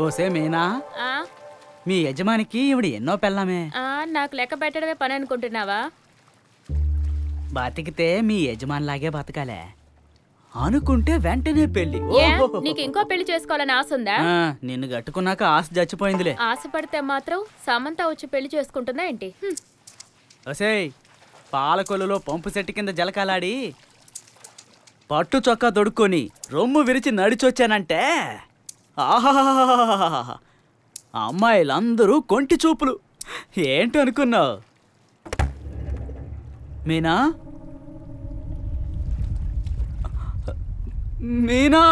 ఓసే మీనా, మీ యజమానికి ఇవిడ ఎన్నో పెళ్ళామే. నాకు లెక్క పెట్టడమే పని అనుకుంటున్నావా? బతికితే మీ యజమానిలాగే బతకాలే, అనుకుంటే వెంటనే పెళ్లి. నీకు ఇంకో పెళ్లి చేసుకోవాలని ఆశ ఉందా? నిన్ను గట్టుకున్నాక ఆశ చచ్చిపోయిందిలే. ఆశ పడితే మాత్రం సమంత వచ్చి పెళ్లి చేసుకుంటుందా ఏంటి? ఒసేయ్, పాలకొల్లులో పంపు సెట్టు కింద జలకాలాడి పట్టు చొక్కా దొడుక్కొని రొమ్ము విరిచి నడిచొచ్చానంటే ఆహా, అమ్మాయిలందరూ కొంటి చూపులు. ఏంటి అనుకున్నావు మీనా? మీనా,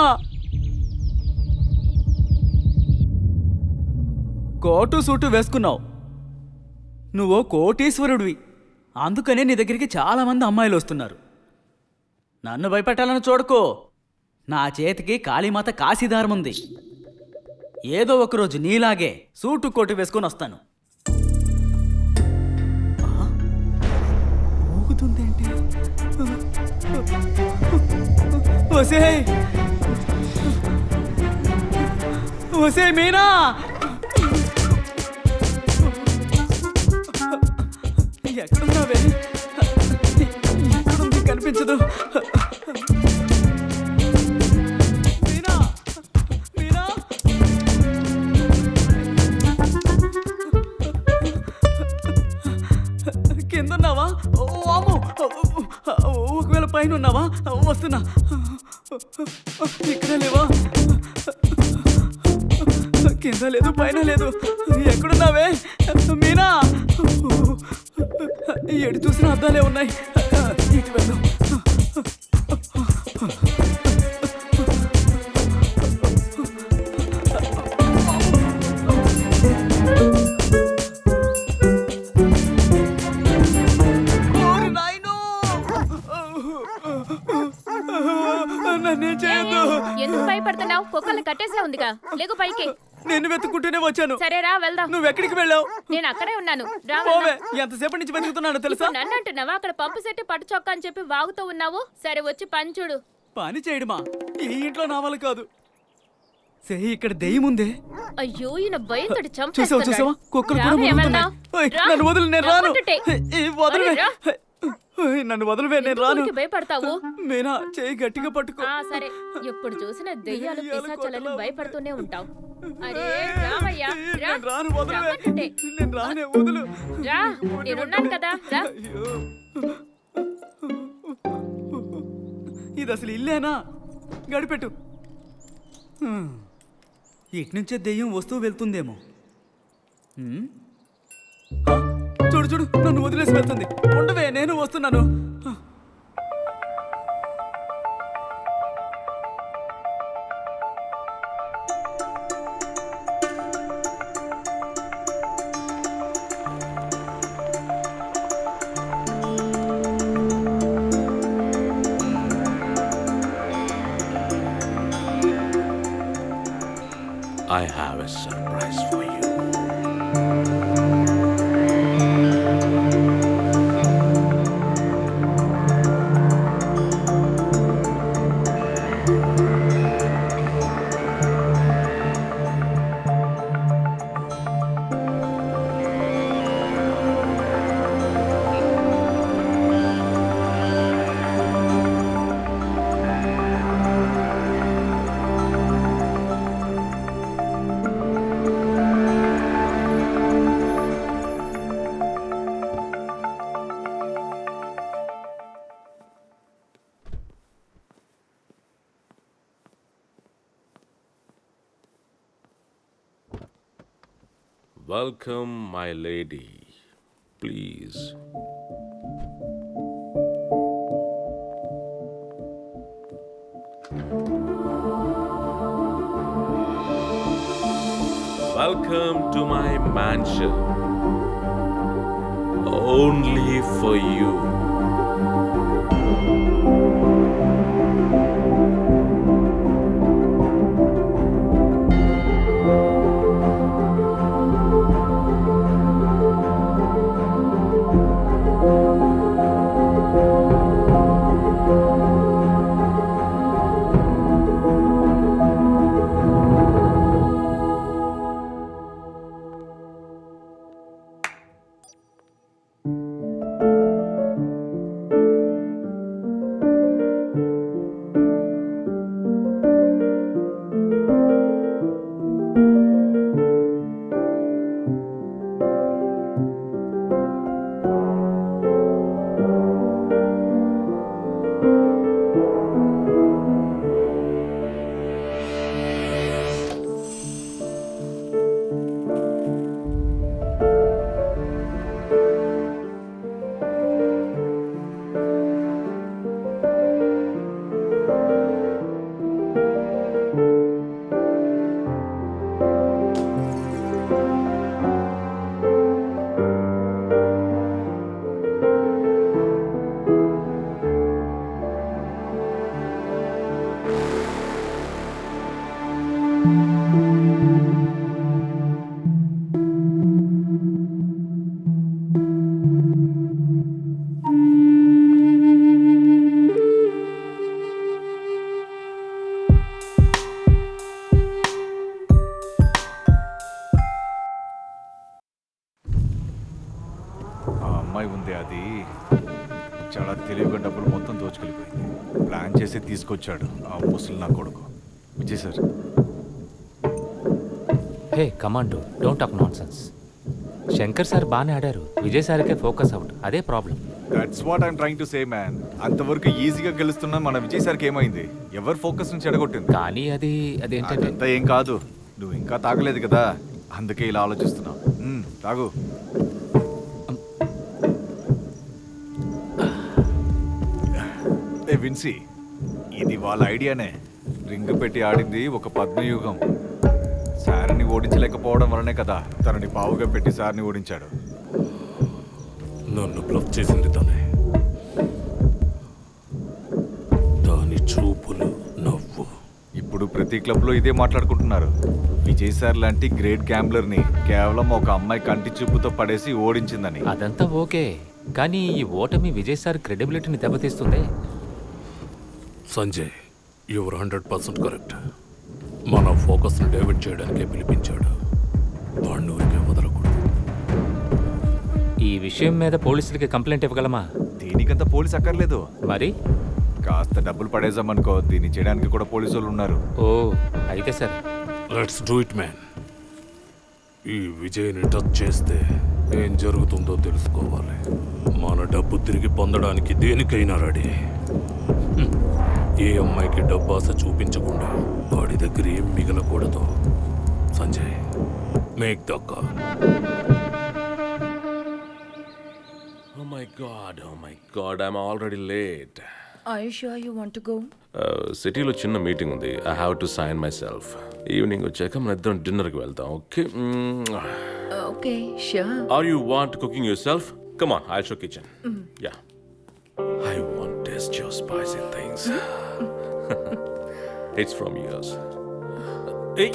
కోటు సూటు వేసుకున్నావు, నువ్వు కోటీశ్వరుడివి, అందుకనే నీ దగ్గరికి చాలామంది అమ్మాయిలు వస్తున్నారు. నన్ను భయపెట్టాలని చూడకో, నా చేతికి కాళీమాత కాశీదారం ఉంది. ఏదో ఒకరోజు నీలాగే సూటు కోటు వేసుకొని వస్తాను. ఊగుతుందేంటి? ఒసేయ్ ఒసేయ్ మీనా, ఎక్కడున్నావే? ఎక్కడుంది కనిపించదు. మీనా, మీనా, కిందన్నావా? ఒకవేళ పైన ఉన్నావా? వస్తున్నా. ఇక్కడ లేవా? కింద లేదు, పైన లేదు. ఎక్కడున్నావే మీనా? ఎడు చూసిన అద్దాలే ఉన్నాయి. ఇటు వెళ్ళు. ఎందుకు భయపడుతున్నావు? కుక్కల్ని కట్టేసే ఉందిగా, లేకు పైకి. నేను వెతుక్కుంటూనే వచ్చాను. సరేరా వెళ్దాం. నువ్వు ఎక్కడికి వెళ్ళావు? నేను అక్కడే ఉన్నాను. ఎంతసేపటి నుంచి వెతుకుతున్నాను తెలుసా? నన్ను అంటున్నావా? అక్కడ పంపు సెట్టి పట్టు చొక్కా అని చెప్పి వాగుతూ ఉన్నావు. సరే వచ్చి పని చూడు. పని చేయడమా? ఈ ఇంట్లో నా వల్ల కాదు. సరే, ఇక్కడ దెయ్యం ఉందే. అయ్యో, ఈయన భయంతో చూసావా? కుక్కలు కూడా మురుగుతున్నాయి. నన్ను వదిలి, నేను రాను. నన్ను వదిలివే, నేను రాను. భయపడతావు? మీనా, చేయి గట్టిగా పట్టుకో. సరే, ఎప్పుడు చూసిన దెయ్యాలు పిశాచాలను భయపడుతూనే ఉంటావు. అరే రామయ్యా, రాను, వదిలివే. నేను రానే, వదులు. రా, నేనున్నాను కదా. ఇది అసలు ఇల్లేనా? గడిపెట్టు. ఇట్నుంచే దెయ్యం వస్తూ వెళ్తుందేమో. చూడు చూడు, నన్ను వదిలేసి వెళ్తుంది. ఉండవే, నేను వస్తున్నాను. I have a surprise for you. Welcome, my lady. Please. Welcome to my mansion. Only for you. అమ్మాయి ఉంది, అది చాలా తెలివిగా డబ్బులు మొత్తం దోచుకెళ్ళిపోయింది. ప్లాన్ చేసి తీసుకొచ్చాడు ఆ ముసలి నా కొడుకు. Vijay sir, hey commando, don't talk non sense. Shankar sir బాగానే ఆడారు, విజయ్ సార్కే ఫోకస్ అవుట్, అదే problem. That's what I'm trying to say man. అంతవరకు ఈజీగా గెలుస్తున్నా మన విజయ్ సార్కి ఏమైంది? ఎవరు ఫోకస్ నుంచి ఎడగొట్టింది? కానీ అదేంటంటే అదంతా ఏం కాదు, నువ్వు ఇంకా తాగలేదు కదా, అందుకే ఇలా ఆలోచిస్తున్నావు. తాగు. ఏ విన్సీ, ఇది వాళ్ళ ఐడియానే. రింగ్ పెట్టి ఆడింది ఒక పద్మయుగం. సార్ని ఓడించలేకపోవడం వల్లనే కదా తనని పావుగా పెట్టి సార్ని ఓడించాడు. నన్ను బ్లఫ్ చేసింది తనే. దాని చూపులు, నవ్వు. ఇప్పుడు ప్రతి క్లబ్లో ఇదే మాట్లాడుకుంటున్నారు. విజయ్ సార్ లాంటి గ్రేట్ గ్యాంబ్లర్ని కేవలం ఒక అమ్మాయి కంటి చూపుతో పడేసి ఓడించిందని. అదంతా ఓకే, కానీ ఈ ఓటమి విజయ్ సార్ క్రెడిబిలిటీని దెబ్బతీస్తుంది. Sanjay, your 100% correct. మన ఫోకస్ని డైవర్ట్ చేయడానికే పిలిపించాడు. వాడిని ఊరికే వదలకూడదు. ఈ విషయం మీద పోలీసులకి కంప్లైంట్ ఇవ్వగలమా? దీనికంత పోలీస్ అక్కర్లేదు. మరి కాస్త డబ్బులు పడేసామనుకో, దీన్ని చేయడానికి కూడా పోలీసు వాళ్ళు ఉన్నారు. ఓ అయితే సరే, లెట్స్ డూ ఇట్ మ్యాన్. ఈ విజయ్ని టచ్ చేస్తే ఏం జరుగుతుందో తెలుసుకోవాలి. మన డబ్బు తిరిగి పొందడానికి దేనికైనా రెడీ. ఏ అమ్మాయికి డబ్బు ఆశ చూపించకుండా వాడి దగ్గర ఏం మిగలకూడదు. Sanjay, make the call. Oh my god, I'm already late. Are you sure you want to go? సిటీలో చిన్న మీటింగ్ ఉంది. I have to sign myself. Evening వచ్చాక మన ఇద్దరం డిన్నర్కి వెళ్తాం. Okay? Okay, sure. Are you want cooking yourself? Come on, I'll show kitchen. Yeah, I want taste your spicy things. It's from yours. Hey.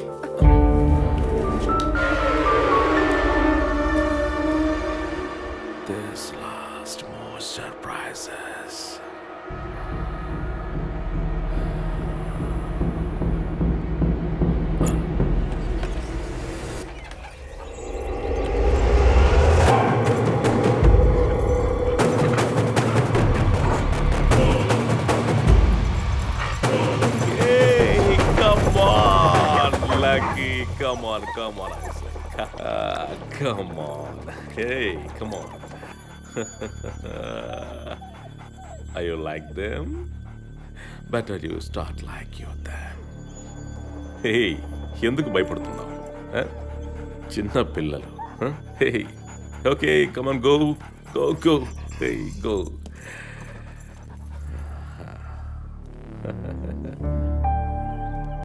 This last more surprises. Come on, I say. Come on. Hey, come on. Are you like them? Better you start like you them. Hey, ఎందుకు భయపడుతున్నావు? చిన్న పిల్లలు. Hey, okay, come on, go. Hey, go.